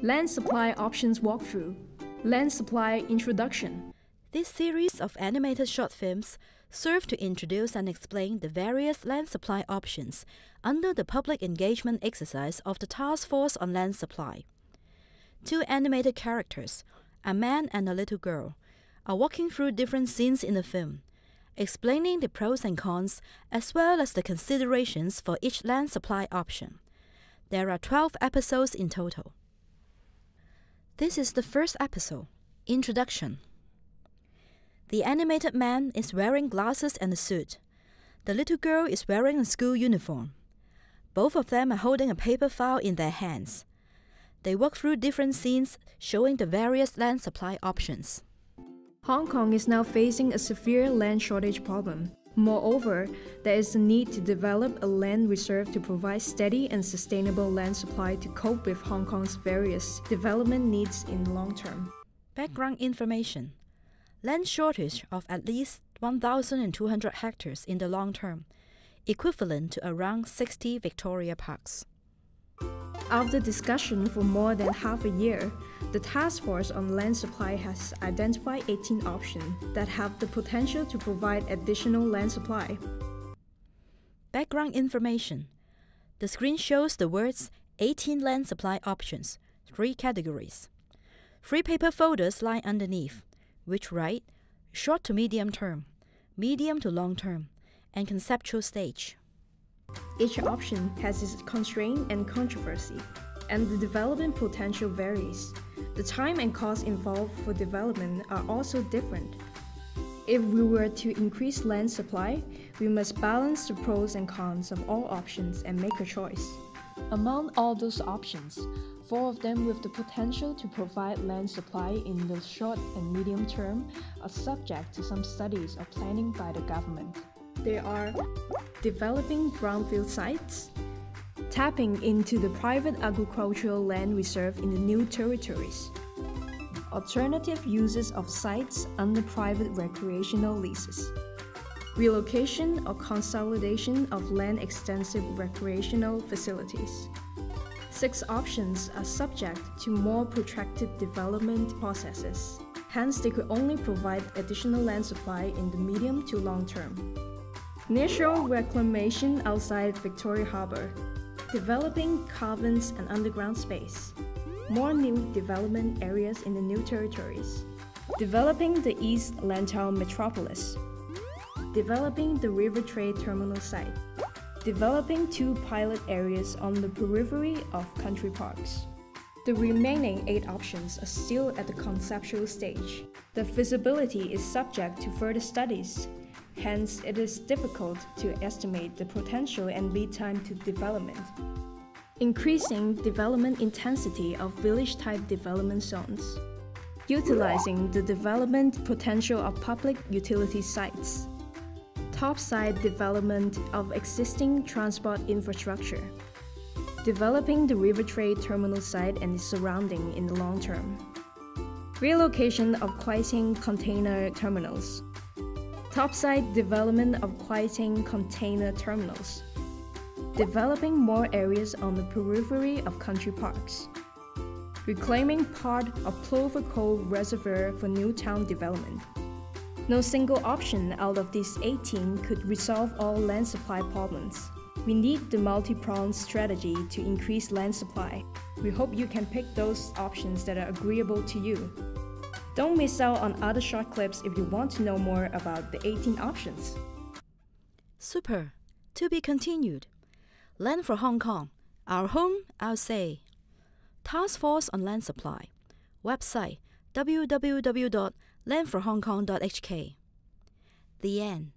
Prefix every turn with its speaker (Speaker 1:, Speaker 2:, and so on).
Speaker 1: Land Supply Options Walkthrough, Land Supply Introduction.
Speaker 2: This series of animated short films serve to introduce and explain the various land supply options under the public engagement exercise of the Task Force on Land Supply. Two animated characters, a man and a little girl, are walking through different scenes in the film, explaining the pros and cons as well as the considerations for each land supply option. There are 12 episodes in total. This is the first episode, Introduction. The animated man is wearing glasses and a suit. The little girl is wearing a school uniform. Both of them are holding a paper file in their hands. They walk through different scenes showing the various land supply options.
Speaker 1: Hong Kong is now facing a severe land shortage problem. Moreover, there is a need to develop a land reserve to provide steady and sustainable land supply to cope with Hong Kong's various development needs in the long term.
Speaker 2: Background information. Land shortage of at least 1,200 hectares in the long term, equivalent to around 60 Victoria Parks.
Speaker 1: After discussion for more than half a year, the Task Force on Land Supply has identified 18 options that have the potential to provide additional land supply.
Speaker 2: Background information. The screen shows the words 18 land supply options, 3 categories. 3 paper folders lie underneath, which write short to medium term, medium to long term, and conceptual stage.
Speaker 1: Each option has its constraint and controversy, and the development potential varies. The time and cost involved for development are also different. If we were to increase land supply, we must balance the pros and cons of all options and make a choice. Among all those options, 4 of them with the potential to provide land supply in the short and medium term are subject to some studies or planning by the government. They are developing brownfield sites, tapping into the private agricultural land reserve in the new territories, alternative uses of sites under private recreational leases, relocation or consolidation of land-extensive recreational facilities. 6 options are subject to more protracted development processes. Hence, they could only provide additional land supply in the medium to long term. Nearshore reclamation outside Victoria Harbour, developing caverns and underground space, more new development areas in the new territories, developing the East Lantau Metropolis, developing the river trade terminal site, developing 2 pilot areas on the periphery of country parks. The remaining 8 options are still at the conceptual stage. The feasibility is subject to further studies. Hence, it is difficult to estimate the potential and lead time to development. Increasing development intensity of village-type development zones. Utilizing the development potential of public utility sites. Topside development of existing transport infrastructure. Developing the river trade terminal site and its surrounding in the long term. Relocation of quieting container terminals. Topside development of quieting container terminals. Developing more areas on the periphery of country parks. Reclaiming part of Plover Cove Reservoir for new town development. No single option out of these 18 could resolve all land supply problems. We need the multi-pronged strategy to increase land supply. We hope you can pick those options that are agreeable to you. Don't miss out on other short clips if you want to know more about the 18 options.
Speaker 2: Super! To be continued. Land for Hong Kong. Our home, our say. Task Force on Land Supply. Website www.landforhongkong.hk. The end.